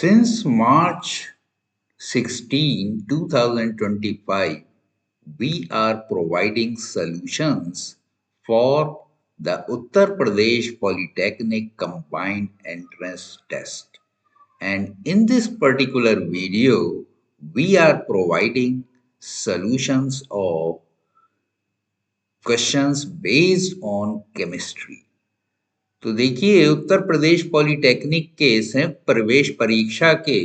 Since March 16, 2025, we are providing solutions for the Uttar Pradesh Polytechnic Combined Entrance Test. And in this particular video, we are providing solutions of questions based on chemistry. तो देखिए, Uttar Pradesh polytechnic के संयुक्त प्रवेश परीक्षा के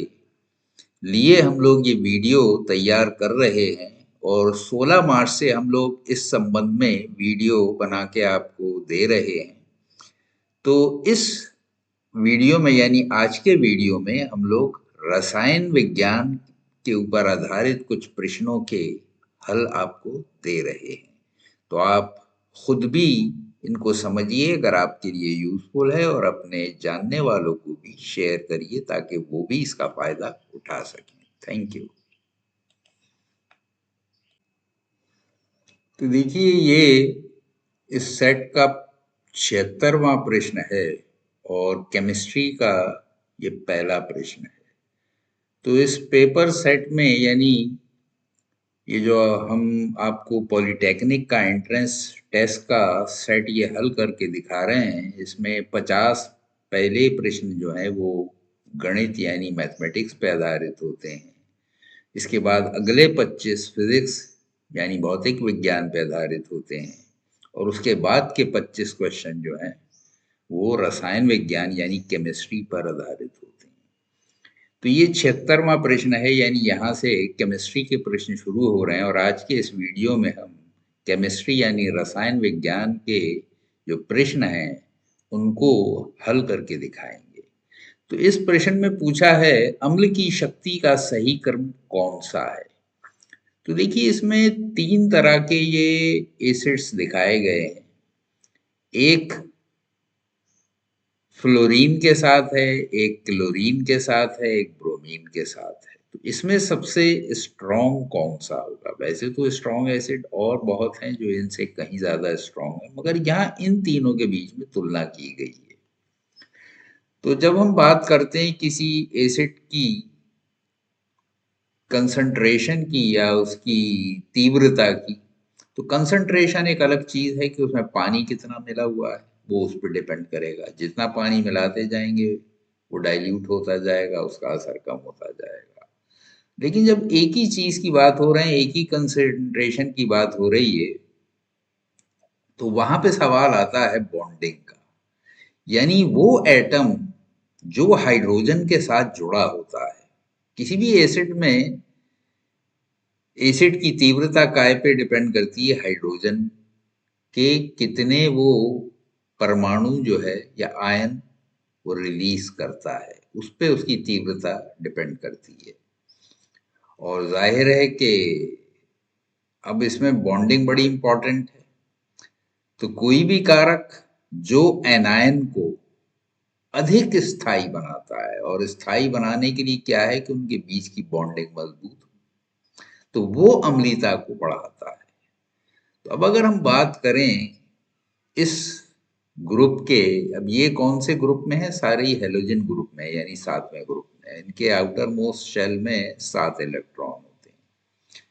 लिए हम लोग ये वीडियो तैयार कर रहे हैं और 16 मार्च से हम लोग इस संबंध में वीडियो बना के आपको दे रहे हैं। तो इस वीडियो में यानी आज के वीडियो में हम लोग रसायन विज्ञान के ऊपर आधारित कुछ प्रश्नों के हल आपको दे रहे हैं। तो आप खुद भी इनको समझिए अगर आपके लिए यूजफुल है, और अपने जानने वालों को भी शेयर करिए ताकि वो भी इसका फायदा उठा सकें। Thank you. तो देखिए, ये इस सेट का 76वां प्रश्न है और केमिस्ट्री का ये पहला प्रश्न है। तो इस पेपर सेट में यानी ये जो हम आपको पॉलिटेक्निक का एंट्रेंस टेस्ट का सेट ये हल करके दिखा रहे हैं, इसमें 50 पहले प्रश्न जो है वो गणित यानी मैथमेटिक्स पे आधारित होते हैं। इसके बाद अगले 25 फिजिक्स यानी भौतिक विज्ञान पे आधारित होते हैं, और उसके बाद के 25 क्वेश्चन जो हैं वो रसायन विज्ञान यानी केमिस्ट्री पर आधारित होते हैं। तो ये 76वां प्रश्न है, यानी यहाँ से केमिस्ट्री के प्रश्न शुरू हो रहे हैं, और आज के इस वीडियो में हम केमिस्ट्री यानी रसायन विज्ञान के जो प्रश्न हैं उनको हल करके दिखाएंगे। तो इस प्रश्न में पूछा है अम्ल की शक्ति का सही क्रम कौन सा है। तो देखिए, इसमें 3 तरह के ये एसिड्स दिखाए गए हैं। एक फ्लोरीन के साथ है, एक क्लोरीन के साथ है, एक ब्रोमीन के साथ है। तो इसमें सबसे स्ट्रॉन्ग कौन सा होगा। वैसे तो स्ट्रॉन्ग एसिड और बहुत हैं जो इनसे कहीं ज्यादा स्ट्रॉन्ग है, मगर यहाँ इन तीनों के बीच में तुलना की गई है। तो जब हम बात करते हैं किसी एसिड की कंसंट्रेशन की या उसकी तीव्रता की, तो कंसंट्रेशन एक अलग चीज है कि उसमें पानी कितना मिला हुआ है, वो उस पर डिपेंड करेगा। जितना पानी मिलाते जाएंगे वो डाइल्यूट होता जाएगा, उसका असर कम होता जाएगा। लेकिन जब एक ही चीज की बात हो रही है, एक ही कंसंट्रेशन की बात हो रही है, तो वहां पे सवाल आता है बॉन्डिंग का। यानी वो एटम जो हाइड्रोजन के साथ जुड़ा होता है। किसी भी एसिड में एसिड की तीव्रता काय पे डिपेंड करती है, हाइड्रोजन के कितने वो परमाणु जो है या आयन वो रिलीज करता है, उस पे उसकी तीव्रता डिपेंड करती है। और जाहिर है कि अब इसमें बॉन्डिंग बड़ी इंपॉर्टेंट है। तो कोई भी कारक जो एनायन को अधिक स्थायी बनाता है, और स्थायी बनाने के लिए क्या है कि उनके बीच की बॉन्डिंग मजबूत हो, तो वो अम्लीता को बढ़ाता है। तो अब अगर हम बात करें इस ग्रुप के, अब ये कौन से ग्रुप में है, सारे ही हेलोजन ग्रुप में है, यानी 7वें ग्रुप में। इनके आउटर मोस्ट शेल में 7 इलेक्ट्रॉन होते हैं।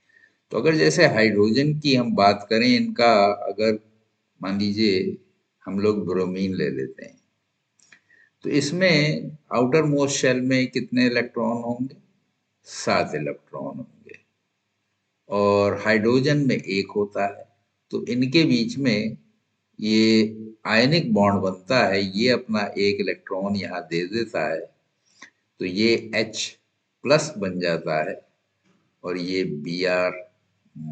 तो अगर जैसे हाइड्रोजन की हम बात करें, इनका अगर मान लीजिए हम लोग ब्रोमीन ले लेते हैं, तो इसमें आउटर मोस्ट शेल में कितने इलेक्ट्रॉन होंगे, 7 इलेक्ट्रॉन होंगे, और हाइड्रोजन में एक होता है। तो इनके बीच में ये आयनिक बॉन्ड बनता है, ये अपना एक इलेक्ट्रॉन यहाँ दे देता है, तो ये H प्लस बन जाता है, और ये Br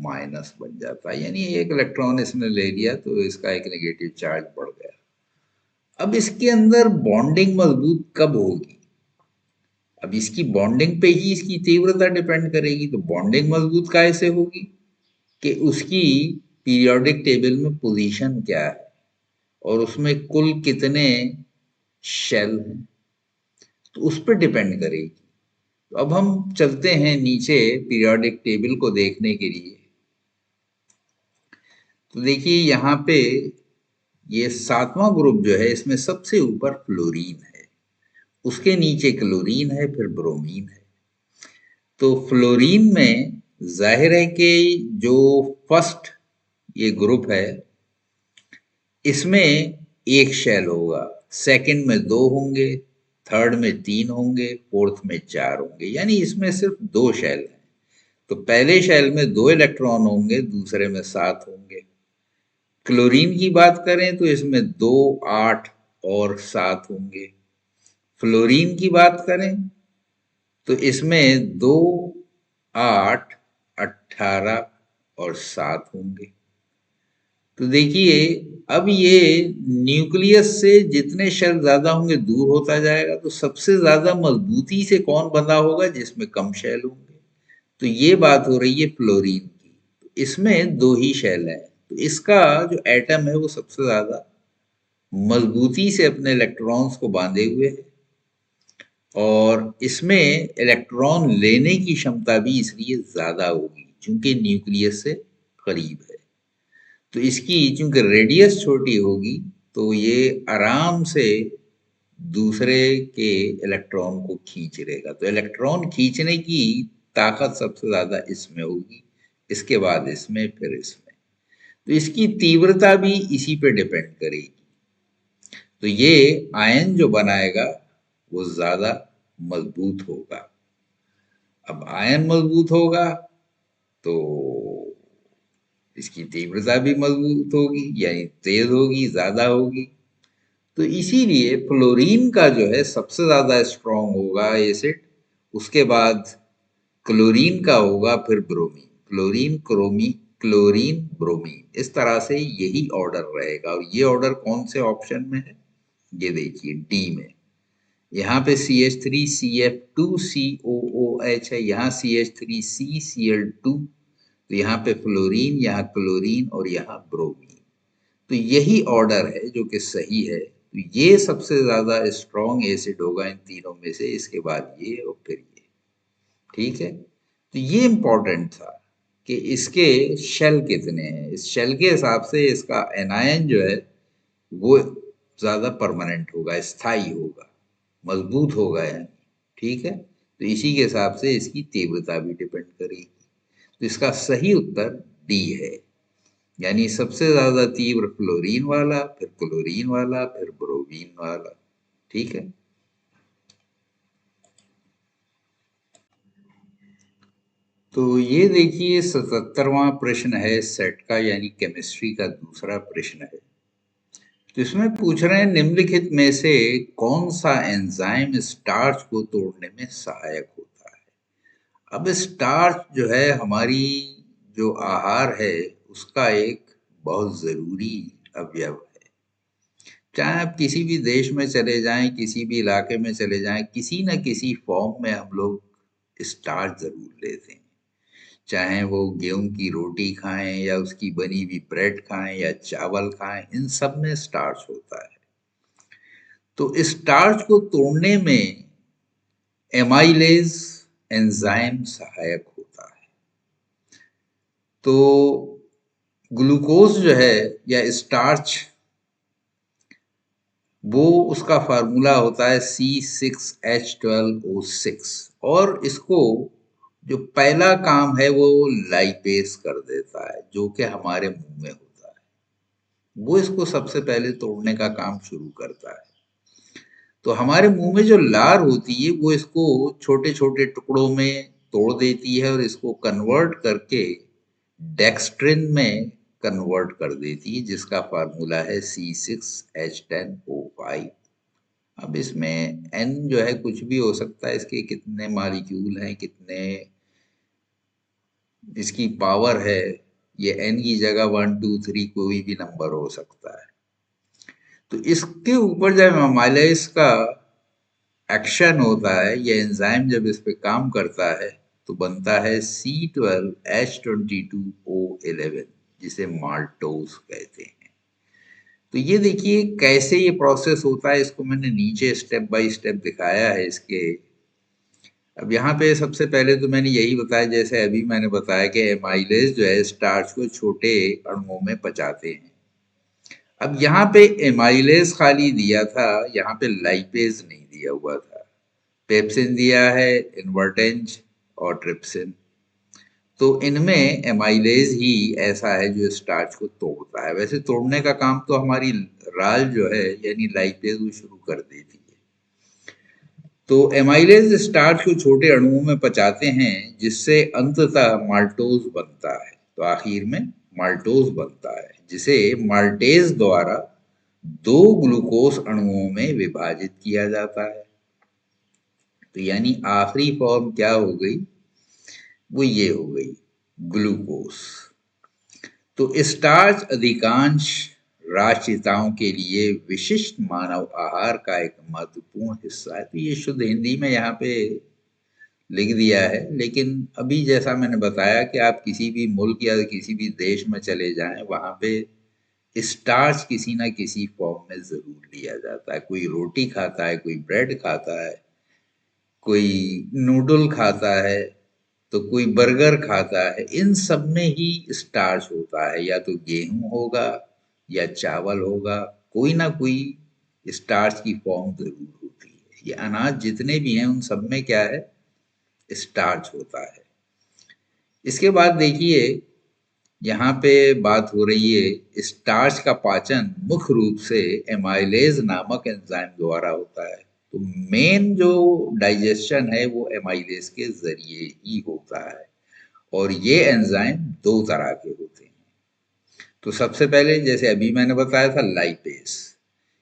माइनस बन जाता है। यानी एक इलेक्ट्रॉन इसने ले लिया तो इसका एक नेगेटिव चार्ज बढ़ गया। अब इसके अंदर बॉन्डिंग मजबूत कब होगी, अब इसकी बॉन्डिंग पे ही इसकी तीव्रता डिपेंड करेगी। तो बॉन्डिंग मजबूत कैसे होगी कि उसकी पीरियोडिक टेबल में पोजीशन क्या है और उसमें कुल कितने शेल हैं, तो उस पर डिपेंड करेगी। तो अब हम चलते हैं नीचे पीरियोडिक टेबल को देखने के लिए। तो देखिए, यहाँ पे ये 7वां ग्रुप जो है इसमें सबसे ऊपर फ्लोरीन है, उसके नीचे क्लोरीन है, फिर ब्रोमीन है। तो फ्लोरीन में जाहिर है कि जो फर्स्ट ये ग्रुप है इसमें एक शेल होगा, सेकंड में दो होंगे, थर्ड में तीन होंगे, फोर्थ में चार होंगे, यानी इसमें सिर्फ दो शेल हैं। तो पहले शेल में दो इलेक्ट्रॉन होंगे, दूसरे में सात होंगे। क्लोरीन की बात करें तो इसमें दो, आठ और सात होंगे। फ्लोरीन की बात करें तो इसमें दो, आठ, 18 और सात होंगे। तो देखिए अब ये न्यूक्लियस से जितने शेल ज्यादा होंगे दूर होता जाएगा, तो सबसे ज्यादा मजबूती से कौन बंधा होगा? जिसमें कम शेल होंगे। तो ये बात हो रही है फ्लोरीन की। तो इसमें दो ही शेल है, तो इसका जो एटम है वो सबसे ज्यादा मजबूती से अपने इलेक्ट्रॉन्स को बांधे हुए है, और इसमें इलेक्ट्रॉन लेने की क्षमता भी इसलिए ज्यादा होगी क्योंकि न्यूक्लियस से करीब है। तो इसकी चूंकि रेडियस छोटी होगी तो ये आराम से दूसरे के इलेक्ट्रॉन को खींच लेगा। तो इलेक्ट्रॉन खींचने की ताकत सबसे ज्यादा इसमें होगी, इसके बाद इसमें, फिर इसमें। तो इसकी तीव्रता भी इसी पे डिपेंड करेगी। तो ये आयन जो बनाएगा वो ज्यादा मजबूत होगा। अब आयन मजबूत होगा तो इसकी तीव्रता भी मजबूत होगी, यानी तेज होगी, ज्यादा होगी। तो इसीलिए फ्लोरीन का जो है सबसे ज्यादा स्ट्रॉन्ग होगा एसिड, उसके बाद क्लोरीन का होगा, फिर ब्रोमीन। क्लोरीन, क्लोरीन, ब्रोमीन, इस तरह से यही ऑर्डर रहेगा। और ये ऑर्डर कौन से ऑप्शन में है? ये देखिए डी में। यहाँ पे CH3 CF2 COOH है, यहाँ CH3 CCl2। तो यहाँ पे फ्लोरीन, यहाँ क्लोरीन और यहाँ ब्रोमीन। तो यही ऑर्डर है जो कि सही है। तो ये सबसे ज्यादा स्ट्रॉन्ग एसिड होगा इन तीनों में से, इसके बाद ये और फिर ये। ठीक है, तो ये इंपॉर्टेंट था कि इसके शेल कितने हैं। इस शेल के हिसाब से इसका एनायन जो है वो ज्यादा परमानेंट होगा, स्थायी होगा, मजबूत होगा यानी। ठीक है, तो इसी के हिसाब से इसकी तीव्रता भी डिपेंड करेगी। तो इसका सही उत्तर डी है, यानी सबसे ज्यादा तीव्र फ्लोरीन वाला, फिर क्लोरीन वाला, फिर ब्रोमीन वाला। ठीक है, तो ये देखिए 77वां प्रश्न है सेट का, यानी केमिस्ट्री का दूसरा प्रश्न है। तो इसमें पूछ रहे हैं निम्नलिखित में से कौन सा एंजाइम स्टार्च को तोड़ने में सहायक होता है। अब स्टार्च जो है हमारी जो आहार है उसका एक बहुत जरूरी अवयव है। चाहे आप किसी भी देश में चले जाएं, किसी भी इलाके में चले जाएं, किसी न किसी फॉर्म में हम लोग स्टार्च जरूर लेते हैं। चाहे वो गेहूं की रोटी खाएं या उसकी बनी हुई ब्रेड खाएं या चावल खाएं, इन सब में स्टार्च होता है। तो स्टार्च को तोड़ने में एमाइलेज एंजाइम सहायक होता है। तो ग्लूकोज जो है या स्टार्च, वो उसका फार्मूला होता है C6H12O6, और इसको जो पहला काम है वो लाइपेज कर देता है, जो कि हमारे मुंह में होता है। वो इसको सबसे पहले तोड़ने का काम शुरू करता है। तो हमारे मुंह में जो लार होती है वो इसको छोटे छोटे टुकड़ों में तोड़ देती है और इसको कन्वर्ट करके डेक्स्ट्रिन में कन्वर्ट कर देती है, जिसका फार्मूला है C6H10O5। अब इसमें N जो है कुछ भी हो सकता है, इसके कितने मॉलिक्यूल हैं, कितने इसकी पावर है, ये N की जगह 1 2 3 कोई भी नंबर हो सकता है। तो इसके ऊपर जब एमाइलेज का एक्शन होता है, ये एंजाइम जब इस पे काम करता है तो बनता है C12H22O11, जिसे माल्टोज कहते हैं। तो ये देखिए कैसे ये प्रोसेस होता है, इसको मैंने नीचे स्टेप बाय स्टेप दिखाया है इसके। अब यहाँ पे सबसे पहले तो मैंने यही बताया, जैसे अभी मैंने बताया कि एमाइलेज जो है स्टार्च को छोटे अणुओं में पचाते हैं। अब यहाँ पे एमाइलेज खाली दिया था, यहाँ पे लाइपेज नहीं दिया हुआ था। पेप्सिन दिया है, इन्वर्टेंज और ट्रिप्सिन। तो इनमें एमाइलेज ही ऐसा है जो स्टार्च को तोड़ता है। वैसे तोड़ने का काम तो हमारी राल जो है यानी लाइपेज वो शुरू कर देती है। तो एमाइलेज स्टार्च को छोटे अणुओं में पचाते हैं जिससे अंततः माल्टोज बनता है। तो आखिर में माल्टोज बनता है जिसे माल्टेज द्वारा दो ग्लूकोस अणुओं में विभाजित किया जाता है। तो यानी आखिरी फॉर्म क्या हो गई, वो ये हो गई ग्लूकोस। तो स्टार्च अधिकांश राष्ट्रीयताओं के लिए विशिष्ट मानव आहार का एक महत्वपूर्ण हिस्सा है। तो ये शुद्ध हिंदी में यहाँ पे लिख दिया है, लेकिन अभी जैसा मैंने बताया कि आप किसी भी मुल्क या किसी भी देश में चले जाएं, वहाँ पे स्टार्च किसी ना किसी फॉर्म में जरूर लिया जाता है। कोई रोटी खाता है, कोई ब्रेड खाता है, कोई नूडल खाता है, तो कोई बर्गर खाता है। इन सब में ही स्टार्च होता है, या तो गेहूं होगा या चावल होगा, कोई ना कोई स्टार्च की फॉर्म जरूर होती है। ये अनाज जितने भी हैं उन सब में क्या है, स्टार्च होता है। इसके बाद देखिए यहाँ पे बात हो रही है स्टार्च का पाचन मुख्य रूप से एमाइलेज नामक एंजाइम द्वारा होता है। तो मेन जो डाइजेशन है वो एमाइलेज के जरिए ही होता है, और ये एंजाइम दो तरह के होते हैं। तो सबसे पहले जैसे अभी मैंने बताया था लाइपेज,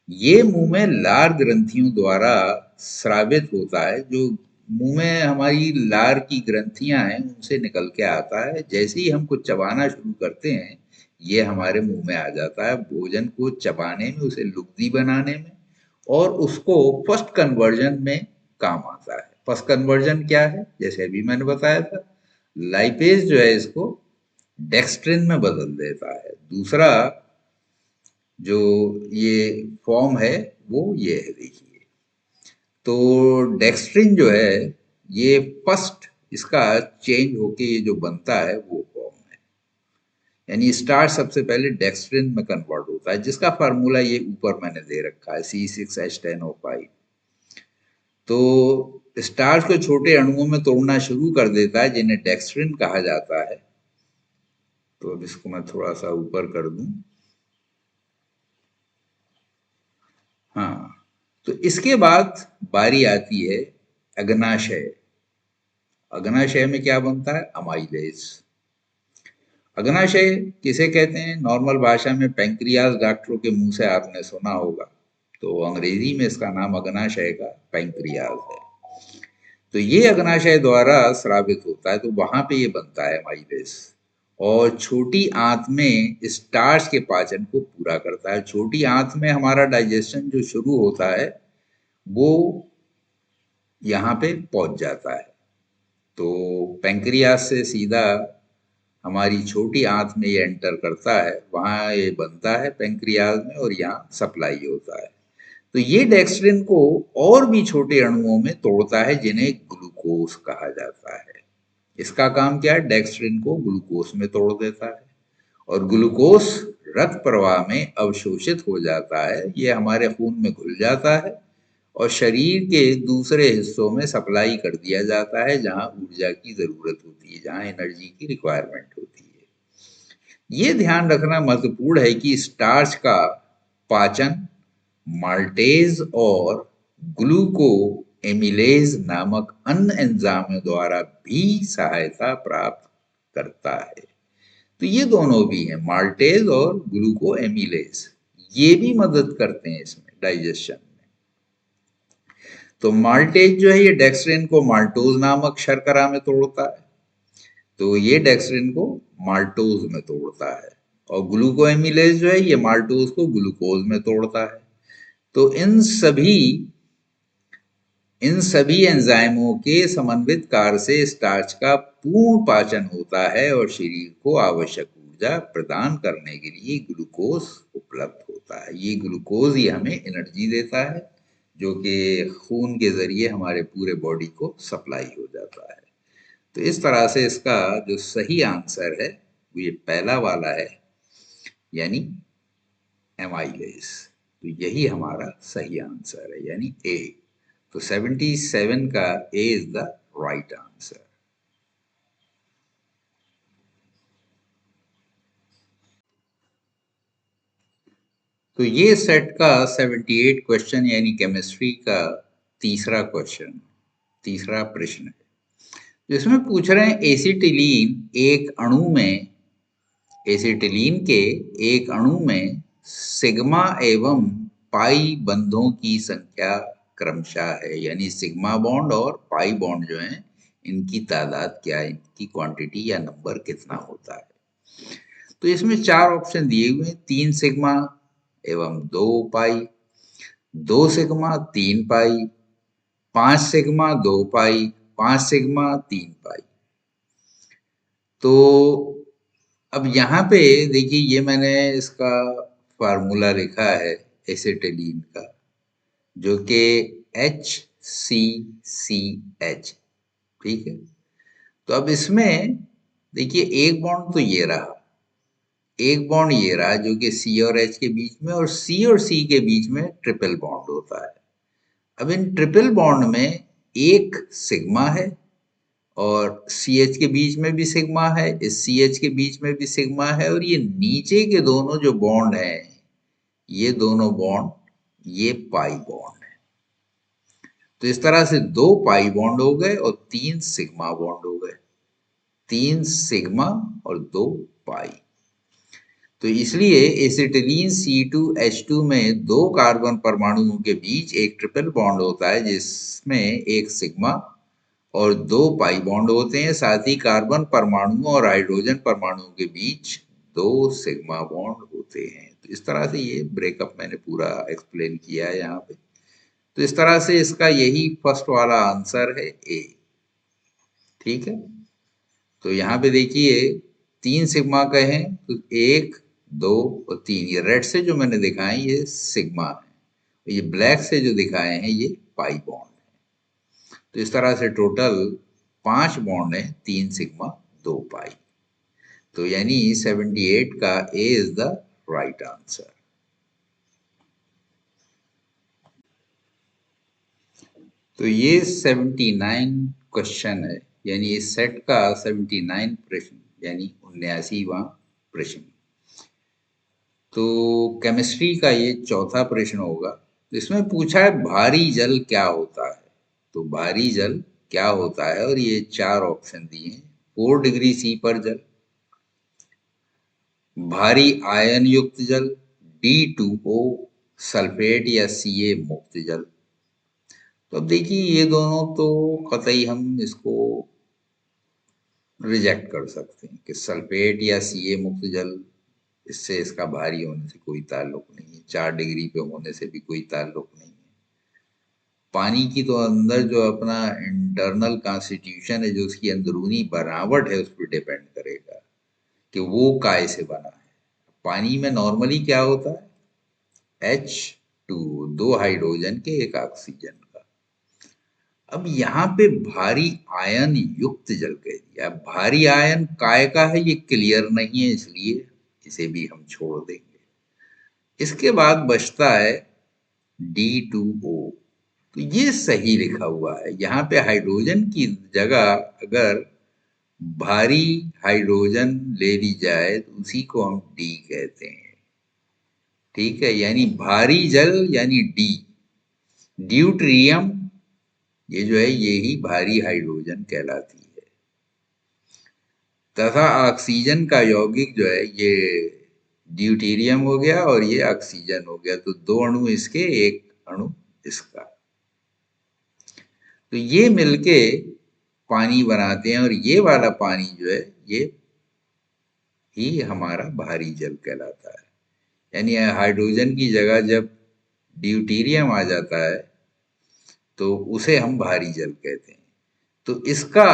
ये मुंह में लार ग्रंथियों द्वारा स्रावित होता है। जो मुंह में हमारी लार की ग्रंथियां हैं उनसे निकल के आता है। जैसे ही हम कुछ चबाना शुरू करते हैं ये हमारे मुंह में आ जाता है, भोजन को चबाने में, उसे लुगदी बनाने में, और उसको फर्स्ट कन्वर्जन में काम आता है। फर्स्ट कन्वर्जन क्या है, जैसे अभी मैंने बताया था, लाइपेज जो है इसको डेक्स्ट्रिन में बदल देता है। दूसरा जो ये फॉर्म है वो ये है, देखिए। तो डेक्स्ट्रिन जो है ये फर्स्ट इसका चेंज होके ये जो बनता है वो फॉर्म है, यानी स्टार्च सबसे पहले डेक्स्ट्रिन में कन्वर्ट होता है, जिसका फार्मूला ये ऊपर मैंने दे रखा है C6H10O5। तो स्टार्च को छोटे अणुओं में तोड़ना शुरू कर देता है जिन्हें डेक्स्ट्रिन कहा जाता है। तो अब इसको मैं थोड़ा सा ऊपर कर दूं। हाँ, तो इसके बाद बारी आती है अग्नाशय। अग्नाशय में क्या बनता है, अमाइलेज। अग्नाशय किसे कहते हैं, नॉर्मल भाषा में पैंक्रियाज डॉक्टरों के मुंह से आपने सुना होगा, तो अंग्रेजी में इसका नाम अग्नाशय का पैंक्रियाज है। तो ये अग्नाशय द्वारा स्रावित होता है, तो वहां पे ये बनता है अमाइलेज, और छोटी आंत में स्टार्च के पाचन को पूरा करता है। छोटी आंत में हमारा डाइजेशन जो शुरू होता है वो यहाँ पे पहुंच जाता है। तो पैंक्रियास से सीधा हमारी छोटी आंत में ये एंटर करता है, वहां ये बनता है पैंक्रियाज में, और यहाँ सप्लाई होता है। तो ये डेक्स्ट्रिन को और भी छोटे अणुओं में तोड़ता है जिन्हें ग्लूकोज कहा जाता है। इसका काम क्या है, डेक्स्ट्रिन को ग्लूकोज में तोड़ देता है, और ग्लूकोज रक्त प्रवाह में अवशोषित हो जाता है। ये हमारे खून में घुल जाता है और शरीर के दूसरे हिस्सों में सप्लाई कर दिया जाता है जहां ऊर्जा की जरूरत होती है, जहां एनर्जी की रिक्वायरमेंट होती है। ये ध्यान रखना महत्वपूर्ण है कि स्टार्च का पाचन माल्टेज और ग्लूको एमिलेज नामक अन्य एंजाइमों द्वारा भी सहायता प्राप्त करता है। तो ये दोनों भी हैं, माल्टेज और ग्लूको एमिलेज, ये भी मदद करते हैं इसमें डाइजेशन में। तो माल्टेज जो है ये डेक्स्ट्रिन को माल्टोज नामक शर्करा में तोड़ता है, तो ये डेक्स्ट्रिन को माल्टोज में तोड़ता है, और ग्लूको एमिलेज जो है ये माल्टोज को ग्लूकोज में तोड़ता है। तो इन सभी एंजाइमों के समन्वित कार्य से स्टार्च का पूर्ण पाचन होता है और शरीर को आवश्यक ऊर्जा प्रदान करने के लिए ग्लूकोज उपलब्ध होता है। ये ग्लूकोज ही हमें एनर्जी देता है, जो कि खून के जरिए हमारे पूरे बॉडी को सप्लाई हो जाता है। तो इस तरह से इसका जो सही आंसर है वो ये पहला वाला है, यानी एमाइलेज। तो यही हमारा सही आंसर है, यानी ए। तो 77 का ए इज द राइट आंसर। तो ये सेट का 78 क्वेश्चन यानी केमिस्ट्री का तीसरा क्वेश्चन, तीसरा प्रश्न है, जिसमें पूछ रहे हैं एसिटिलीन के एक अणु में सिग्मा एवं पाई बंधों की संख्या क्रमशः है, यानी सिग्मा बॉन्ड और पाई बॉन्ड जो हैं इनकी तादाद क्या है, इनकी क्वांटिटी या नंबर कितना होता है। तो इसमें 4 ऑप्शन दिए हुए हैं, 3 सिग्मा एवं 2 पाई, 2 सिग्मा 3 पाई, 5 सिग्मा 2 पाई, 5 सिग्मा 3 पाई। तो अब यहाँ पे देखिए, ये मैंने इसका फार्मूला लिखा है एसिटिलीन का, जो कि HCCH, ठीक है। तो अब इसमें देखिए एक बॉन्ड तो ये रहा, एक बॉन्ड ये रहा जो कि C और H के बीच में, और C और C के बीच में ट्रिपल बॉन्ड होता है। अब इन ट्रिपल बॉन्ड में एक सिग्मा है और CH के बीच में भी सिग्मा है, इस CH के बीच में भी सिग्मा है, और ये नीचे के दोनों जो बॉन्ड हैं, ये दोनों बॉन्ड ये पाई बॉन्ड है। तो इस तरह से 2 पाई बॉन्ड हो गए और 3 सिग्मा बॉन्ड हो गए, 3 सिग्मा और 2 पाई। तो इसलिए एसिटिलीन C2H2 में 2 कार्बन परमाणुओं के बीच एक ट्रिपल बॉन्ड होता है, जिसमें एक सिग्मा और 2 पाई बॉन्ड होते हैं। साथ ही कार्बन परमाणुओं और हाइड्रोजन परमाणुओं के बीच 2 सिग्मा बॉन्ड होते हैं। तो इस तरह से ये ब्रेकअप मैंने पूरा एक्सप्लेन किया है यहाँ पे। तो इस तरह से इसका यही फर्स्ट वाला आंसर है, ए, ठीक है। तो यहाँ पे देखिए 3 सिग्मा का है, तो 1 2 और 3, ये रेड से जो मैंने दिखाए ये सिग्मा है, ये ब्लैक से जो दिखाए हैं ये पाई बॉन्ड है। तो इस तरह से टोटल 5 बॉन्ड है, 3 सिग्मा 2 पाई। तो यानी 78 का ए इज द राइट आंसर। तो ये 79 क्वेश्चन है, यानी इस सेट का 79 प्रश्न यानी 79वां प्रश्न। तो केमिस्ट्री का ये चौथा प्रश्न होगा। तो इसमें पूछा है भारी जल क्या होता है। तो भारी जल क्या होता है, और ये 4 ऑप्शन दिए हैं। 4 डिग्री सी पर जल, भारी आयन युक्त जल, D2O, सल्फेट या Ca मुक्त जल। तो अब देखिए ये दोनों तो कतई हम इसको रिजेक्ट कर सकते हैं कि सल्फेट या Ca मुक्त जल, इससे इसका भारी होने से कोई ताल्लुक नहीं है, 4 डिग्री पे होने से भी कोई ताल्लुक नहीं है। पानी की तो अंदर जो अपना इंटरनल कॉन्स्टिट्यूशन है, जो उसकी अंदरूनी बनावट है, उस पर डिपेंड करेगा कि वो काय से बना है। पानी में नॉर्मली क्या होता है, H2, 2 हाइड्रोजन के 1 ऑक्सीजन का। अब यहाँ पे भारी आयन युक्त जल कह दिया, भारी आयन काय का है ये क्लियर नहीं है, इसलिए इसे भी हम छोड़ देंगे। इसके बाद बचता है D2O। तो ये सही लिखा हुआ है, यहाँ पे हाइड्रोजन की जगह अगर भारी हाइड्रोजन ले ली जाए तो उसी को हम डी कहते हैं, ठीक है। यानी भारी जल यानी डी, ड्यूटेरियम ये जो है ये ही भारी हाइड्रोजन कहलाती है, तथा ऑक्सीजन का यौगिक जो है ये ड्यूटेरियम हो गया और ये ऑक्सीजन हो गया। तो 2 अणु इसके, 1 अणु इसका, तो ये मिलके पानी बनाते हैं, और ये वाला पानी जो है ये ही हमारा भारी जल कहलाता है। यानी हाइड्रोजन की जगह जब ड्यूटेरियम आ जाता है तो उसे हम भारी जल कहते हैं। तो इसका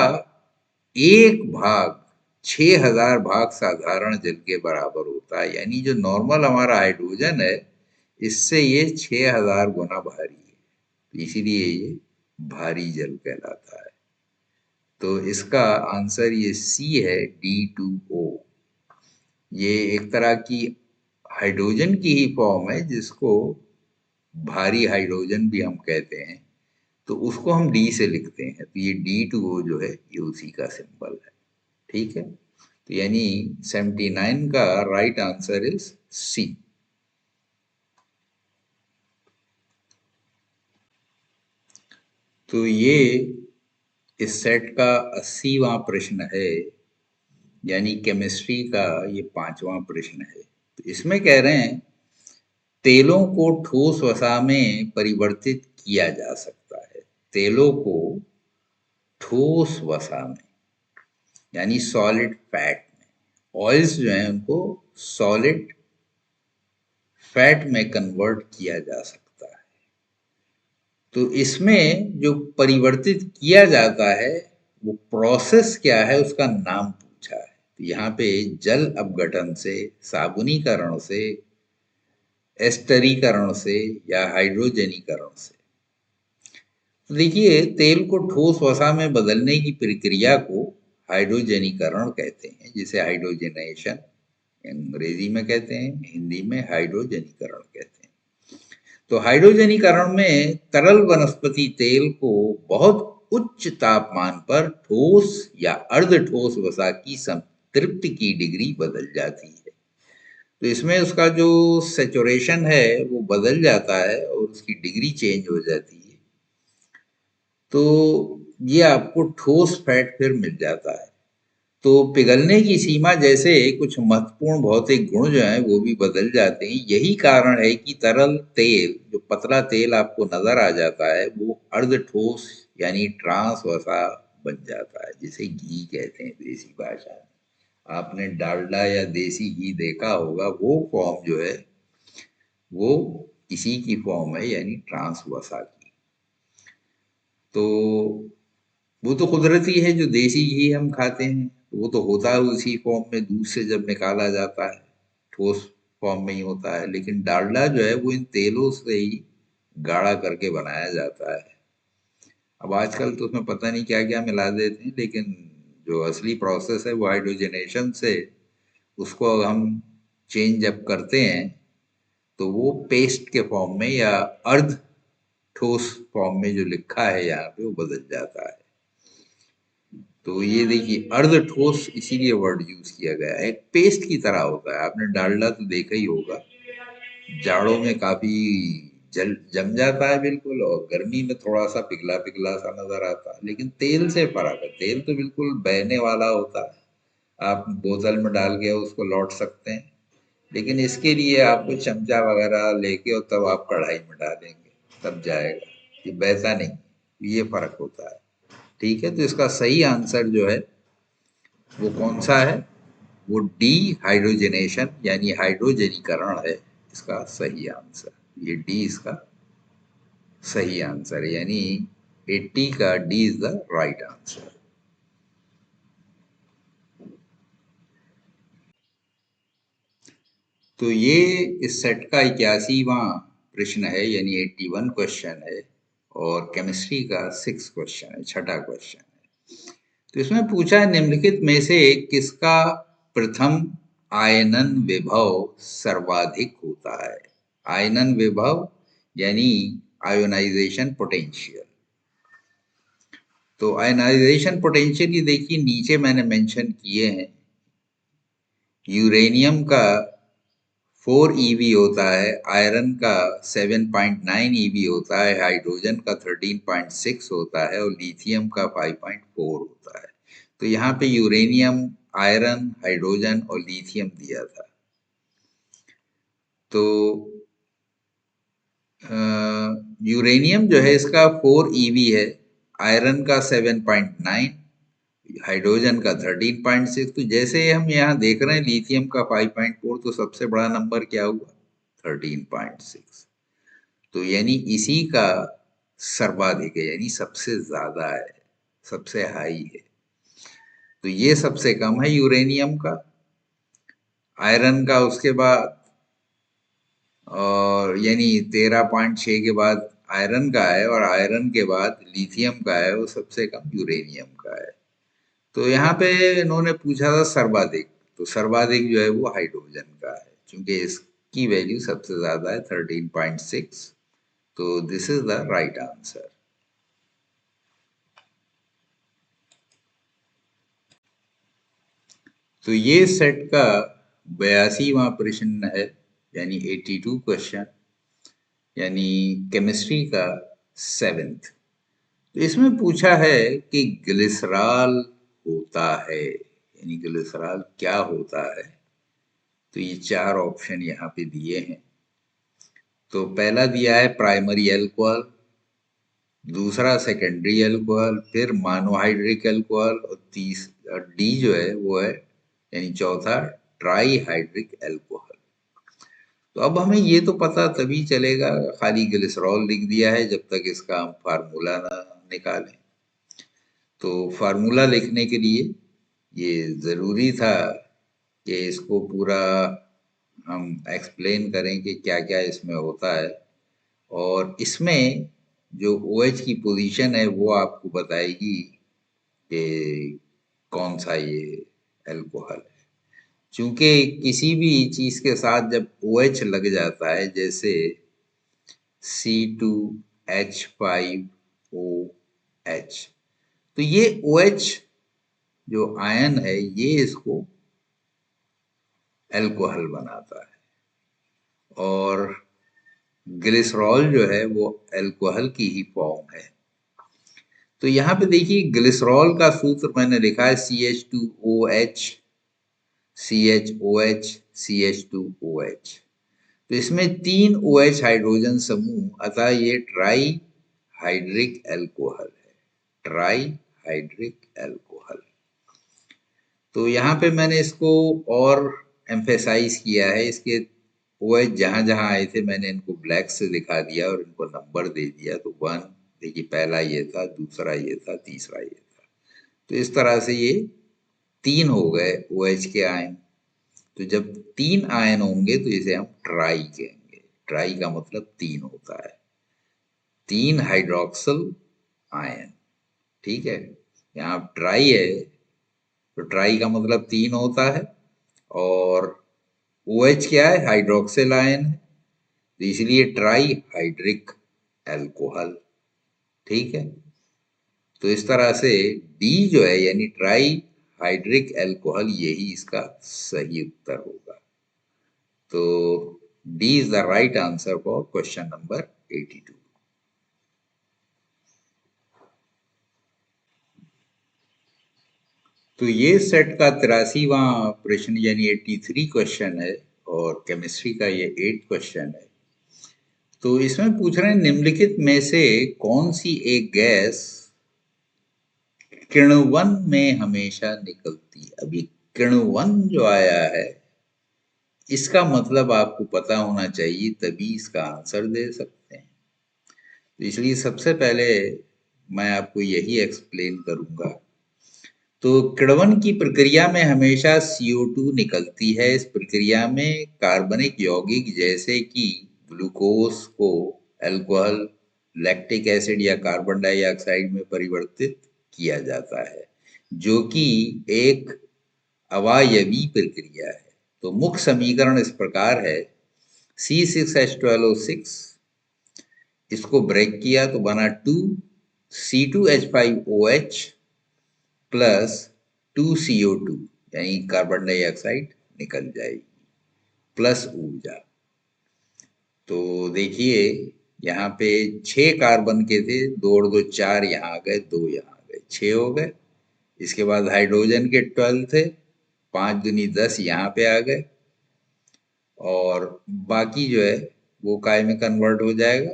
1 भाग 6000 भाग साधारण जल के बराबर होता है, यानी जो नॉर्मल हमारा हाइड्रोजन है इससे ये 6000 गुना भारी है, तो इसीलिए ये भारी जल कहलाता है। तो इसका आंसर ये सी है, D2O। ये एक तरह की हाइड्रोजन की ही फॉर्म है जिसको भारी हाइड्रोजन भी हम कहते हैं। तो उसको हम डी से लिखते हैं, तो ये D2O जो है ये उसी का सिंबल है। ठीक है, तो यानी 79 का राइट आंसर इज सी। तो ये इस सेट का 80वां प्रश्न है, यानी केमिस्ट्री का ये 5वां प्रश्न है। तो इसमें कह रहे हैं तेलों को ठोस वसा में परिवर्तित किया जा सकता है। तेलों को ठोस वसा में, यानी सॉलिड फैट में। ऑयल्स जो हैं उनको सॉलिड फैट में कन्वर्ट किया जा सकता है। तो इसमें जो परिवर्तित किया जाता है वो प्रोसेस क्या है उसका नाम पूछा है। तो यहाँ पे जल अपघटन से, साबुनीकरण से, एस्टरीकरण से या हाइड्रोजनीकरण से। तो देखिए, तेल को ठोस वसा में बदलने की प्रक्रिया को हाइड्रोजनीकरण कहते हैं, जिसे हाइड्रोजनेशन अंग्रेजी में कहते हैं, हिंदी में हाइड्रोजनीकरण कहते हैं। तो हाइड्रोजनीकरण में तरल वनस्पति तेल को बहुत उच्च तापमान पर ठोस या अर्ध ठोस वसा की संतृप्ति की डिग्री बदल जाती है। तो इसमें उसका जो सेचुरेशन है वो बदल जाता है और उसकी डिग्री चेंज हो जाती है। तो ये आपको ठोस फैट फिर मिल जाता है। तो पिघलने की सीमा जैसे कुछ महत्वपूर्ण भौतिक गुण जो हैं वो भी बदल जाते हैं। यही कारण है कि तरल तेल, जो पतला तेल आपको नजर आ जाता है, वो अर्ध ठोस यानी ट्रांस वसा बन जाता है, जिसे घी कहते हैं देसी भाषा में। आपने डालडा या देसी घी देखा होगा, वो फॉर्म जो है वो इसी की फॉर्म है, यानी ट्रांस वसा की। तो वो तो कुदरती है, जो देसी घी हम खाते हैं वो तो होता है उसी फॉर्म में, दूध से जब निकाला जाता है ठोस फॉर्म में ही होता है। लेकिन डालडा जो है वो इन तेलों से ही गाढ़ा करके बनाया जाता है। अब आजकल तो उसमें पता नहीं क्या क्या मिला देते हैं, लेकिन जो असली प्रोसेस है वो हाइड्रोजनेशन से उसको हम चेंज अप करते हैं, तो वो पेस्ट के फॉर्म में या अर्ध ठोस फॉर्म में जो लिखा है यहाँ पे वो बदल जाता है। तो ये देखिए, अर्ध ठोस इसीलिए वर्ड यूज किया गया है, पेस्ट की तरह होता है। आपने डालडा तो देखा ही होगा, जाड़ों में काफी जल जम जाता है बिल्कुल, और गर्मी में थोड़ा सा पिघला पिघला सा नजर आता है। लेकिन तेल से फर्क है, तेल तो बिल्कुल बहने वाला होता है, आप बोतल में डाल के उसको लौट सकते हैं। लेकिन इसके लिए आपको चमचा वगैरह लेके और तब आप कढ़ाई में डालेंगे, तब जाएगा, ये बहता नहीं। ये फर्क होता है। ठीक है, तो इसका सही आंसर जो है वो कौन सा है? वो डी हाइड्रोजनेशन यानी हाइड्रोजनीकरण है इसका सही आंसर। ये डी इसका सही आंसर है, यानी 80 का D is the right answer. तो ये इस सेट का 81वां प्रश्न है, यानी 81 क्वेश्चन है, और केमिस्ट्री का 6 क्वेश्चन है, छठा क्वेश्चन है। तो इसमें पूछा है निम्नलिखित में से किसका प्रथम आयनन विभव सर्वाधिक होता है? आयनन विभव यानी आयोनाइजेशन पोटेंशियल। तो आयोनाइजेशन पोटेंशियल ही देखिए, नीचे मैंने मेंशन किए हैं। यूरेनियम का 4 eV होता है, आयरन का 7.9 eV होता है, हाइड्रोजन का 13.6 होता है और लिथियम का 5.4 होता है। तो यहाँ पे यूरेनियम, आयरन, हाइड्रोजन और लिथियम दिया था। तो यूरेनियम जो है इसका 4 eV है, आयरन का 7.9, हाइड्रोजन का 13.6। तो जैसे हम यहाँ देख रहे हैं लिथियम का 5.4, तो सबसे बड़ा नंबर क्या हुआ? 13.6। तो यानी इसी का सर्वाधिक है, यानी सबसे ज्यादा है, सबसे हाई है। तो ये सबसे कम है यूरेनियम का, आयरन का उसके बाद, और यानी 13.6 के बाद आयरन का है, और आयरन के बाद लिथियम का है, वो सबसे कम यूरेनियम का है। तो यहाँ पे इन्होंने पूछा था सर्वाधिक, तो सर्वाधिक जो है वो हाइड्रोजन का है, क्योंकि इसकी वैल्यू सबसे ज्यादा है 13.6। तो this is the right answer. तो ये सेट का 82वां प्रश्न है, यानी 82 क्वेश्चन, यानी केमिस्ट्री का 7th। तो इसमें पूछा है कि ग्लिसरॉल होता है, यानी ग्लिसरॉल क्या होता है। तो ये 4 ऑप्शन यहाँ पे दिए हैं। तो पहला दिया है प्राइमरी अल्कोहल, दूसरा सेकेंडरी अल्कोहल, फिर मोनोहाइड्रिक अल्कोहल, और तीसरा डी जो है वो है, यानी चौथा ट्राई हाइड्रिक अल्कोहल। तो अब हमें ये तो पता तभी चलेगा, खाली ग्लिसरॉल लिख दिया है, जब तक इसका हम फार्मूला ना निकालें। तो फार्मूला लिखने के लिए ये जरूरी था कि इसको पूरा हम एक्सप्लेन करें कि क्या क्या इसमें होता है, और इसमें जो OH की पोजीशन है वो आपको बताएगी कि कौन सा ये अल्कोहल है। चूंकि किसी भी चीज के साथ जब OH लग जाता है, जैसे C2H5OH, तो ये OH जो आयन है ये इसको अल्कोहल बनाता है, और ग्लिसरॉल जो है वो अल्कोहल की ही फॉर्म है। तो यहाँ पे देखिए ग्लिसरॉल का सूत्र मैंने लिखा है CH2OH, CHOH, CH2OH। तो इसमें 3 OH हाइड्रोजन समूह, अतः ये ट्राई हाइड्रिक अल्कोहल है, ट्राई हाइड्रिक अल्कोहल। तो यहाँ पे मैंने इसको और एम्फेसाइज किया है, इसके OH जहां जहां आए थे मैंने इनको ब्लैक से दिखा दिया और इनको नंबर दे दिया। तो 1 देखिए, पहला ये था, दूसरा ये था, तीसरा ये था। तो इस तरह से ये 3 हो गए OH के आयन। तो जब 3 आयन होंगे तो इसे हम ट्राई कहेंगे। ट्राई का मतलब 3 होता है, 3 हाइड्रोक्सिल आयन। ठीक है, यहाँ ट्राई है तो ट्राई का मतलब 3 होता है, और OH क्या है, हाइड्रोक्सिल आयन है, तो इसलिए ट्राई हाइड्रिक अल्कोहल। ठीक है, तो इस तरह से डी जो है, यानी ट्राई हाइड्रिक अल्कोहल, यही इसका सही उत्तर होगा। तो D is the right answer for question number 82। तो ये सेट का 83वां प्रश्न, यानी 83 क्वेश्चन है, और केमिस्ट्री का ये 8 क्वेश्चन है। तो इसमें पूछ रहे हैं निम्नलिखित में से कौन सी एक गैस किण्वन में हमेशा निकलती है। अब ये किण्वन जो आया है, इसका मतलब आपको पता होना चाहिए, तभी इसका आंसर दे सकते हैं। तो इसलिए सबसे पहले मैं आपको यही एक्सप्लेन करूंगा। तो किण्वन की प्रक्रिया में हमेशा CO2 निकलती है। इस प्रक्रिया में कार्बनिक यौगिक जैसे कि ग्लूकोज को अल्कोहल, लैक्टिक एसिड या कार्बन डाइऑक्साइड में परिवर्तित किया जाता है, जो कि एक अवायवी प्रक्रिया है। तो मुख्य समीकरण इस प्रकार है, C6H12O6, इसको ब्रेक किया तो बना 2C2H5OH प्लस 2CO2, यानी कार्बन डाइऑक्साइड निकल जाएगी, प्लस ऊर्जा। तो देखिए यहाँ पे 6 कार्बन के थे, 2 और 2 4, यहाँ आ गए 2, यहाँ आ गए 6 हो गए। इसके बाद हाइड्रोजन के 12 थे, 5 दूनी 10 यहाँ पे आ गए, और बाकी जो है वो काय में कन्वर्ट हो जाएगा।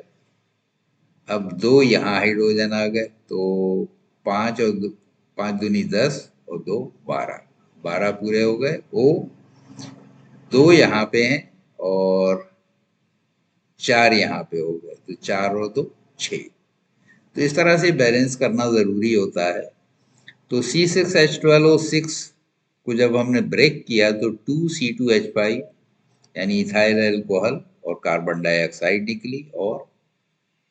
अब 2 यहाँ हाइड्रोजन आ गए, तो 5 और 5 दूनी 10 और 2 12, 12 पूरे हो गए। ओ 2 यहाँ पे हैं और 4 यहाँ पे हो गए, तो 4 और 2 6। तो इस तरह से बैलेंस करना जरूरी होता है। तो C6H12O6 को जब हमने ब्रेक किया तो 2C2H5, यानी इथाइल अल्कोहल और कार्बन डाइऑक्साइड निकली, और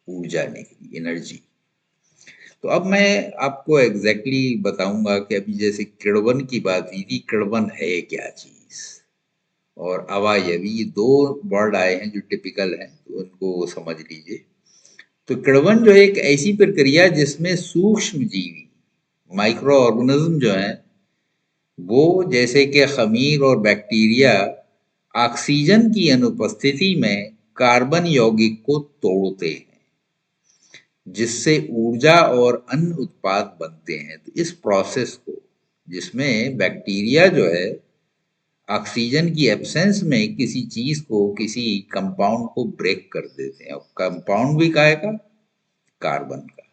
ऊर्जा निकली, एनर्जी। तो अब मैं आपको एग्जैक्टली बताऊंगा कि अभी जैसे किण्वन की बात हुई थी, किण्वन है क्या चीज, और अवायवी, ये 2 वर्ड आए हैं जो टिपिकल हैं, तो उनको समझ लीजिए। तो किण्वन जो है एक ऐसी प्रक्रिया जिसमें सूक्ष्म जीवी, माइक्रो ऑर्गेनिज्म जो है, वो जैसे कि खमीर और बैक्टीरिया ऑक्सीजन की अनुपस्थिति में कार्बन यौगिक को तोड़ते हैं, जिससे ऊर्जा और अन्य उत्पाद बनते हैं। तो इस प्रोसेस को, जिसमें बैक्टीरिया जो है ऑक्सीजन की एब्सेंस में किसी चीज को, किसी कंपाउंड को ब्रेक कर देते हैं, और कंपाउंड भी काहे का, कार्बन का।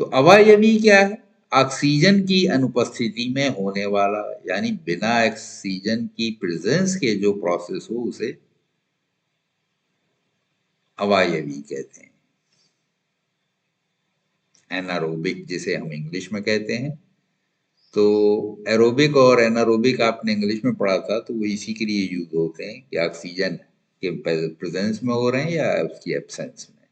तो अवयवी क्या है, ऑक्सीजन की अनुपस्थिति में होने वाला, यानी बिना ऑक्सीजन की प्रेजेंस के जो प्रोसेस हो उसे अवयवी कहते हैं। एनारोबिक जिसे हम इंग्लिश में कहते हैं। तो एरोबिक और एनारोबिक आपने इंग्लिश में पढ़ा था, तो वो इसी के लिए यूज होते हैं कि ऑक्सीजन के प्रेजेंस में हो रहे हैं या उसकी एब्सेंस में।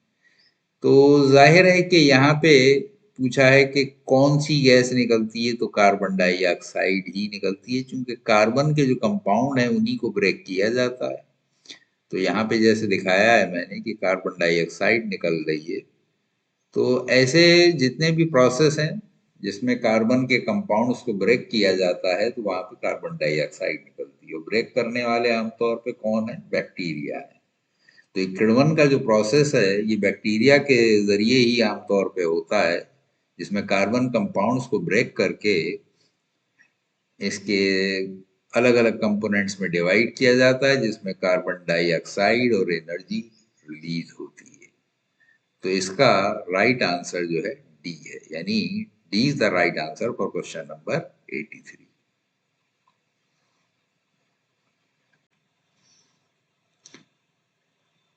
तो जाहिर है कि यहाँ पे पूछा है कि कौन सी गैस निकलती है, तो कार्बन डाइऑक्साइड ही निकलती है, क्योंकि कार्बन के जो कंपाउंड है उन्हीं को ब्रेक किया जाता है। तो यहाँ पे जैसे दिखाया है मैंने कि कार्बन डाइऑक्साइड निकल रही है। तो ऐसे जितने भी प्रोसेस हैं जिसमें कार्बन के कंपाउंड्स को ब्रेक किया जाता है, तो वहां पे कार्बन डाइऑक्साइड निकलती है। और ब्रेक करने वाले आमतौर पे कौन है, बैक्टीरिया है। तो ये किण्वन का जो प्रोसेस है ये बैक्टीरिया के जरिए ही आमतौर पे होता है, जिसमें कार्बन कंपाउंड्स को ब्रेक करके इसके अलग अलग कंपोनेंट्स में डिवाइड किया जाता है, जिसमें कार्बन डाइऑक्साइड और एनर्जी रिलीज होती है। तो इसका राइट आंसर जो है डी है, यानी D is the right answer for question number 83।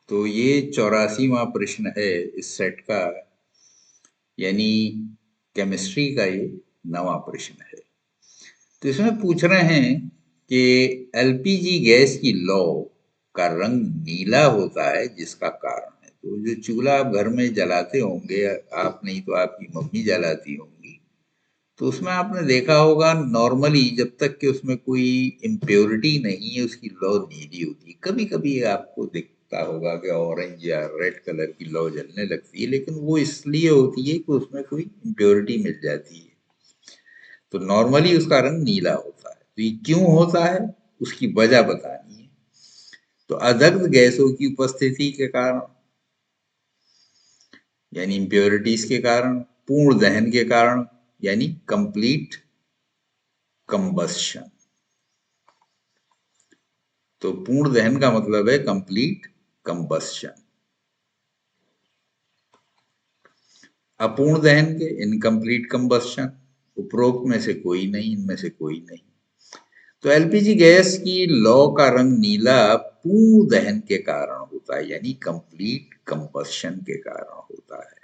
तो ये 84वां प्रश्न है इस सेट का, यानी केमिस्ट्री का ये 9वां प्रश्न है। तो इसमें पूछ रहे हैं कि एलपीजी गैस की लौ का रंग नीला होता है, जिसका कारण है। तो जो चूल्हा आप घर में जलाते होंगे, आप नहीं तो आपकी मम्मी जलाती होंगी, तो उसमें आपने देखा होगा नॉर्मली जब तक कि उसमें कोई इम्प्योरिटी नहीं है उसकी लौ नीली होती है। कभी कभी आपको दिखता होगा कि ऑरेंज या रेड कलर की लौ जलने लगती है, लेकिन वो इसलिए होती है कि उसमें कोई इम्प्योरिटी मिल जाती है। तो नॉर्मली उसका रंग नीला होता है। तो ये क्यों होता है, उसकी वजह बतानी है। तो अदग्ध गैसों की उपस्थिति के कारण, यानी इम्प्योरिटीज के कारण, पूर्ण दहन के कारण, यानी कंप्लीट कंबस्शन। तो पूर्ण दहन का मतलब है कंप्लीट कंबस्शन। अपूर्ण दहन के, इनकम्प्लीट कंबस्शन। उपरोक्त में से कोई नहीं, इनमें से कोई नहीं। तो एलपीजी गैस की लौ का रंग नीला पूर्ण दहन के कारण होता है, यानी कंप्लीट कंबस्शन के कारण होता है।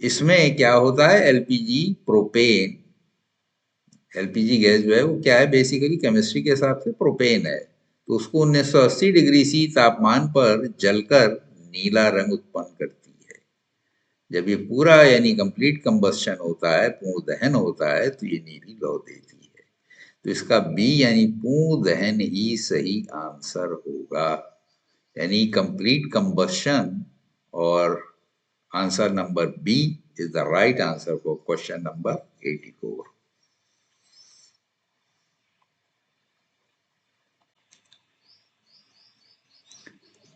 इसमें क्या होता है, एलपीजी प्रोपेन, एलपीजी गैस जो है वो क्या है, बेसिकली केमिस्ट्री के हिसाब से प्रोपेन है। तो उसको 1980 डिग्री सी तापमान पर जलकर नीला रंग उत्पन्न करती है। जब ये पूरा यानी कंप्लीट कंबस्शन होता है, पूर्ण दहन होता है, तो ये नीली लौ देती है। तो इसका बी यानी पूर्ण दहन ही सही आंसर होगा, यानी कंप्लीट कंबस्शन। और answer number B is the right answer for question number 84।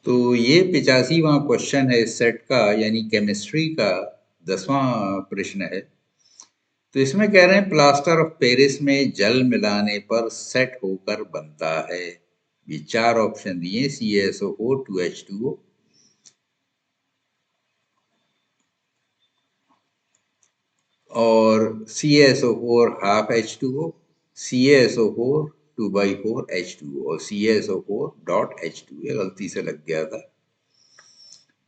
तो ये 85वां क्वेश्चन है इस सेट का, यानी केमिस्ट्री का 10वां प्रश्न है। तो इसमें कह रहे हैं प्लास्टर ऑफ पेरिस में जल मिलाने पर सेट होकर बनता है। ये 4 ऑप्शन दिए, CaSO4, 2H2O और CaSO4 half H2O, CaSO4 2/4 H2O और CaSO4 डॉट H2O। ये गलती से लग गया था,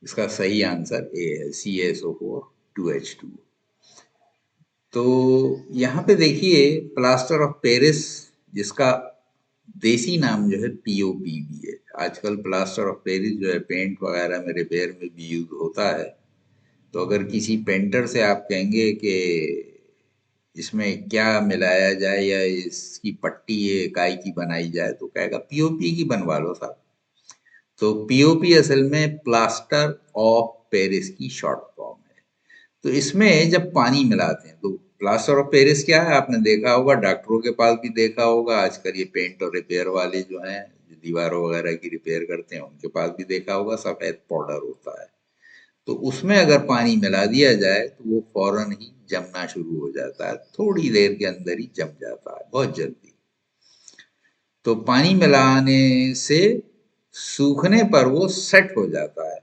इसका सही आंसर ए है, CaSO4 2H2O। तो यहाँ पे देखिए प्लास्टर ऑफ पेरिस, जिसका देसी नाम जो है पीओपी भी है। आजकल प्लास्टर ऑफ पेरिस जो है पेंट वगैरह में, रिपेयर में भी यूज होता है। तो अगर किसी पेंटर से आप कहेंगे कि इसमें क्या मिलाया जाए या इसकी पट्टी ये काय की बनाई जाए, तो कहेगा पीओपी की बनवा लो साहब। तो पीओपी असल में प्लास्टर ऑफ पेरिस की शॉर्ट फॉर्म है। तो इसमें जब पानी मिलाते हैं, तो प्लास्टर ऑफ पेरिस क्या है आपने देखा होगा, डॉक्टरों के पास भी देखा होगा, आजकल ये पेंट और रिपेयर वाले जो हैं, जो दीवारों वगैरह की रिपेयर करते हैं, उनके पास भी देखा होगा, सफेद पाउडर होता है। तो उसमें अगर पानी मिला दिया जाए तो वो फौरन ही जमना शुरू हो जाता है, थोड़ी देर के अंदर ही जम जाता है, बहुत जल्दी। तो पानी मिलाने से सूखने पर वो सेट हो जाता है।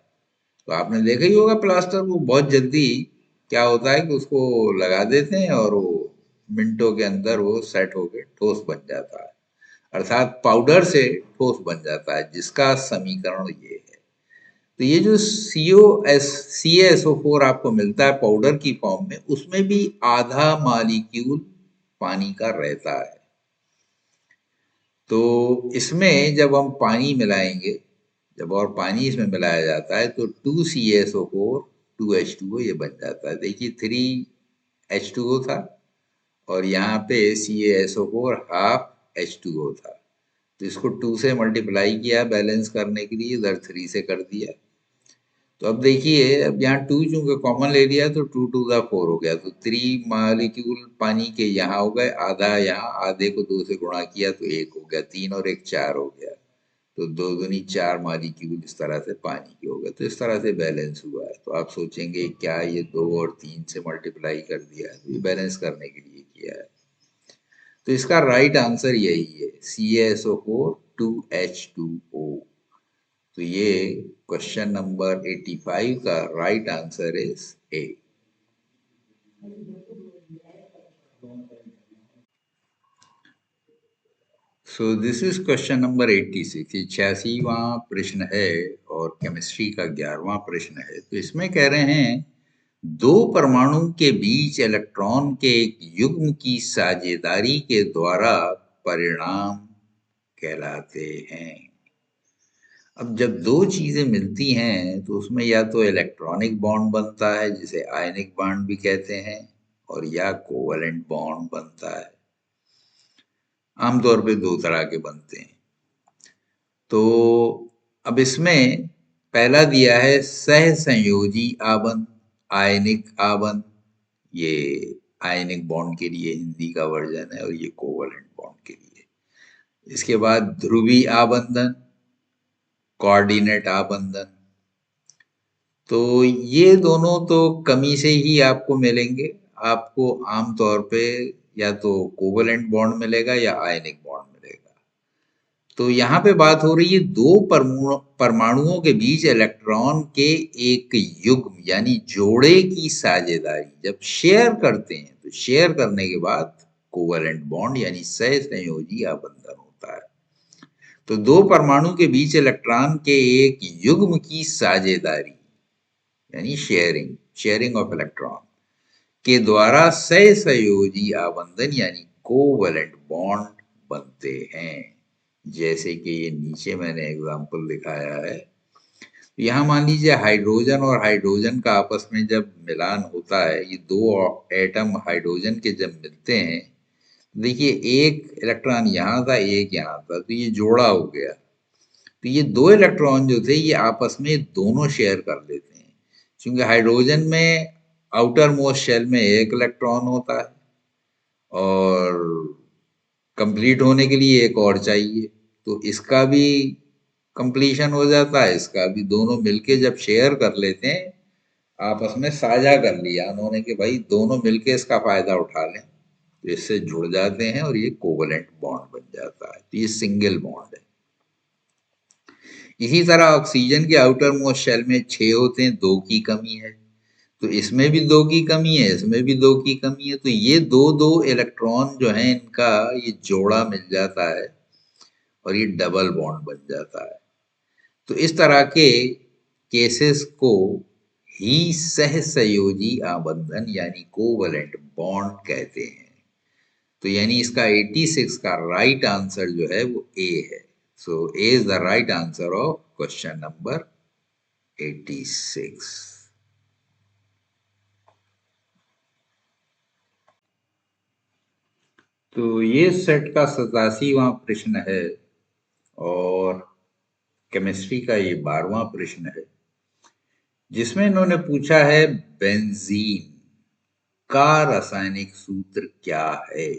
तो आपने देखा ही होगा प्लास्टर, वो बहुत जल्दी क्या होता है कि उसको लगा देते हैं और वो मिनटों के अंदर वो सेट होके ठोस बन जाता है, अर्थात पाउडर से ठोस बन जाता है, जिसका समीकरण ये है। तो ये जो CaSO4 आपको मिलता है पाउडर की फॉर्म में, उसमें भी आधा मॉलिक्यूल पानी का रहता है। तो इसमें जब हम पानी मिलाएंगे, जब और पानी इसमें मिलाया जाता है तो 2CaSO4 2H2O ये बन जाता है। देखिए 3H2O था और यहाँ पे CaSO4 हाफ H2O था, तो इसको 2 से मल्टीप्लाई किया बैलेंस करने के लिए, इधर 3 से कर दिया। तो अब देखिए, अब यहाँ 2 चूंकि कॉमन ले लिया तो 2 टू द 4 हो गया, तो 3 मॉलिक्यूल पानी के यहाँ हो गए, आधा यहाँ, आधे को 2 से गुणा किया तो 1 हो गया, 3 और 1 4 हो गया। तो 2 दूनी 4 मॉलिक्यूल इस तरह से पानी के हो गए, तो इस तरह से बैलेंस हुआ है। तो आप सोचेंगे क्या ये 2 और 3 से मल्टीप्लाई कर दिया है, तो ये बैलेंस करने के लिए किया है। तो इसका राइट आंसर यही है, CaSO4 2H2O। तो ये क्वेश्चन नंबर 85 का right answer is a. So this is question number 86, ये 86वां प्रश्न है और केमिस्ट्री का 11वां प्रश्न है। तो इसमें कह रहे हैं दो परमाणु के बीच इलेक्ट्रॉन के एक युग्म की साझेदारी के द्वारा परिणाम कहलाते हैं। अब जब दो चीजें मिलती हैं तो उसमें या तो इलेक्ट्रॉनिक बॉन्ड बनता है जिसे आयनिक बॉन्ड भी कहते हैं, और या कोवलेंट बॉन्ड बनता है। आमतौर पे दो तरह के बनते हैं। तो अब इसमें पहला दिया है सह संयोजी आबंध, आयनिक आबंध। ये आयनिक बॉन्ड के लिए हिंदी का वर्जन है और ये कोवलेंट बॉन्ड के लिए। इसके बाद ध्रुवी आबंधन, कोऑर्डिनेट आबंधन। तो ये दोनों तो कमी से ही आपको मिलेंगे। आपको आमतौर पे या तो कोवलेंट बॉन्ड मिलेगा या आयनिक बॉन्ड मिलेगा। तो यहाँ पे बात हो रही है दो परमाणुओं के बीच इलेक्ट्रॉन के एक युग्म यानी जोड़े की साझेदारी जब शेयर करते हैं, तो शेयर करने के बाद कोवलेंट बॉन्ड यानी सह संयोजी आबंधन होता है। तो दो परमाणु के बीच इलेक्ट्रॉन के एक युग्म की साझेदारी यानी शेयरिंग, शेयरिंग ऑफ इलेक्ट्रॉन के द्वारा सह संयोजी आबंधन यानी कोवलेंट बॉन्ड बनते हैं। जैसे कि ये नीचे मैंने एग्जांपल दिखाया है। यहाँ मान लीजिए हाइड्रोजन और हाइड्रोजन का आपस में जब मिलान होता है, ये दो एटम हाइड्रोजन के जब मिलते हैं, देखिए एक इलेक्ट्रॉन यहाँ था, एक यहाँ था, तो ये जोड़ा हो गया। तो ये दो इलेक्ट्रॉन जो थे ये आपस में दोनों शेयर कर लेते हैं, क्योंकि हाइड्रोजन में आउटर मोस्ट शेल में एक इलेक्ट्रॉन होता है और कंप्लीट होने के लिए एक और चाहिए, तो इसका भी कंप्लीशन हो जाता है, इसका भी। दोनों मिलके जब शेयर कर लेते हैं, आपस में साझा कर लिया उन्होंने कि भाई दोनों मिलके इसका फायदा उठा लें, तो इससे जुड़ जाते हैं और ये कोवलेंट बॉन्ड बन जाता है। तो ये सिंगल बॉन्ड है। इसी तरह ऑक्सीजन के आउटर मोस्ट शेल में 6 होते हैं, 2 की कमी है, तो इसमें भी 2 की कमी है, इसमें भी 2 की कमी है। तो ये दो दो इलेक्ट्रॉन जो है इनका ये जोड़ा मिल जाता है और ये डबल बॉन्ड बन जाता है। तो इस तरह के केसेस को ही सहसंयोजी आबंधन यानी कोवलेंट बॉन्ड कहते हैं। तो यानी इसका 86 का राइट आंसर जो है वो ए है। So A is the right answer of question number 86। तो ये सेट का 87वां प्रश्न है और केमिस्ट्री का ये 12वां प्रश्न है, जिसमें इन्होंने पूछा है बेंजीन। का रासायनिक सूत्र क्या है?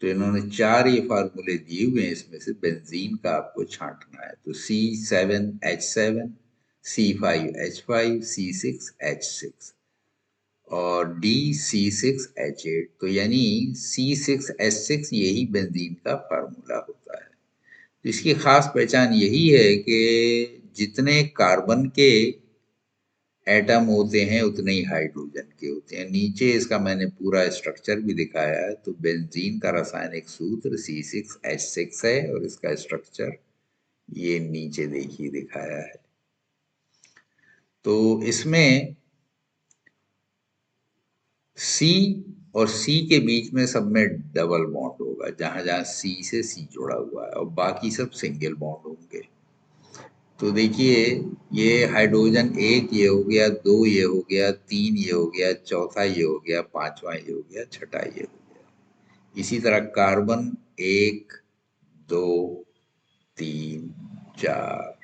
तो इन्होंने 4 ये फार्मूले दिए हुए हैं, इसमें से बेंजीन का आपको छांटना है। तो C7H7, C5H5, C6H6 और DC6H8। तो यानी C6H6 यही बेंजीन का फार्मूला होता है। तो इसकी खास पहचान यही है कि जितने कार्बन के एटम होते हैं उतने ही हाइड्रोजन के होते हैं। नीचे इसका मैंने पूरा स्ट्रक्चर भी दिखाया है। तो बेंजीन का रासायनिक सूत्र C6H6 है और इसका स्ट्रक्चर ये नीचे देखिए दिखाया है। तो इसमें C और C के बीच में सब में डबल बॉन्ड होगा, जहां जहां C से C जुड़ा हुआ है, और बाकी सब सिंगल बॉन्ड होंगे। तो देखिए ये हाइड्रोजन 1 ये हो गया, 2 ये हो गया, 3 ये हो गया, चौथा ये हो गया, पांचवा ये हो गया, छठा ये हो गया। इसी तरह कार्बन 1, 2, 3, 4,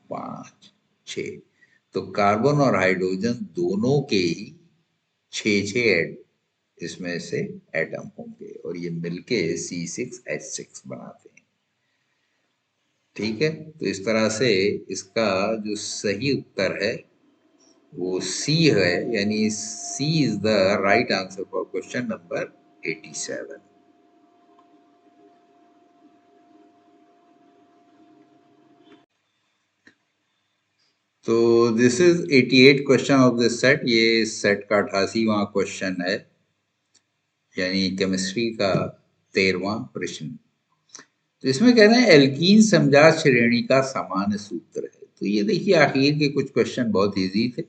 5, 6। तो कार्बन और हाइड्रोजन दोनों के ही 6 इसमें से एटम होंगे और ये मिलके C6H6 बनाते हैं। ठीक है, तो इस तरह से इसका जो सही उत्तर है वो सी है, यानी C is the right answer for question number 87। तो this is 88 question of this set. ये सेट का 88वां क्वेश्चन है, यानी केमिस्ट्री का 13वां प्रश्न। तो इसमें कह रहे हैं एल्कीन समजात श्रेणी का सामान्य सूत्र है। तो ये देखिए आखिर के कुछ क्वेश्चन बहुत इजी थे।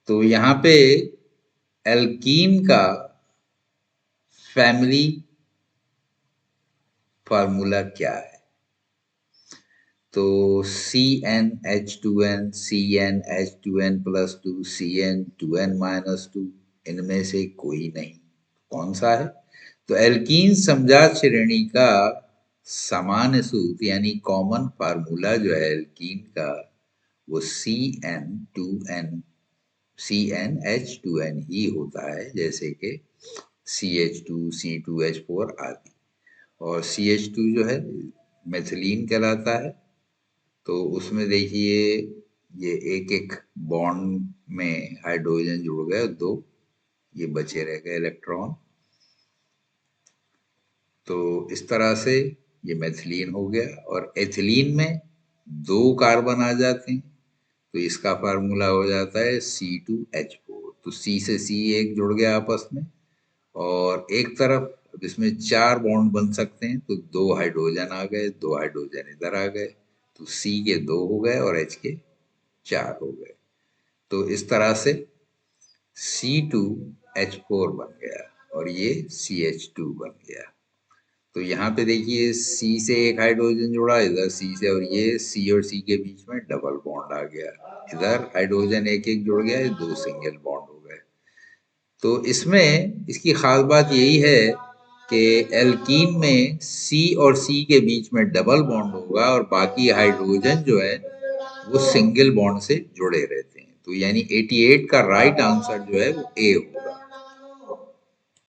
तो यहाँ पे एल्कीन का फैमिली फार्मूला क्या है? तो CnH2n, CnH2n+2, Cn2n-2, इनमें से कोई नहीं। कौन सा है? तो एल्कीन समजात श्रेणी का सामान्य सूत्र यानी कॉमन फार्मूला जो है एल्कीन का, वो CnH2n ही होता है, जैसे कि CH2, C2H4 आदि। और CH2 जो है मेथिलीन कहलाता है। तो उसमें देखिए ये एक एक बॉन्ड में हाइड्रोजन जुड़ गए, 2 ये बचे रह गए इलेक्ट्रॉन। तो इस तरह से ये मेथिलीन हो गया। और एथिलीन में 2 कार्बन आ जाते हैं, तो इसका फार्मूला हो जाता है C2H4। तो C से C एक जुड़ गया आपस में, और एक तरफ इसमें 4 बॉन्ड बन सकते हैं, तो 2 हाइड्रोजन आ गए, 2 हाइड्रोजन इधर आ गए, तो C के 2 हो गए और H के 4 हो गए। तो इस तरह से C2H4 बन गया और ये CH2 बन गया। तो यहाँ पे देखिए C से एक हाइड्रोजन जुड़ा इधर C से, और ये C और C के बीच में डबल बॉन्ड आ गया, इधर हाइड्रोजन एक एक जुड़ गया, ये 2 सिंगल बॉन्ड हो गए। तो इसमें इसकी खास बात यही है कि एल्कीन में C और C के बीच में डबल बॉन्ड होगा और बाकी हाइड्रोजन जो है वो सिंगल बॉन्ड से जुड़े रहते हैं। तो यानी 88 का राइट आंसर जो है वो ए होगा।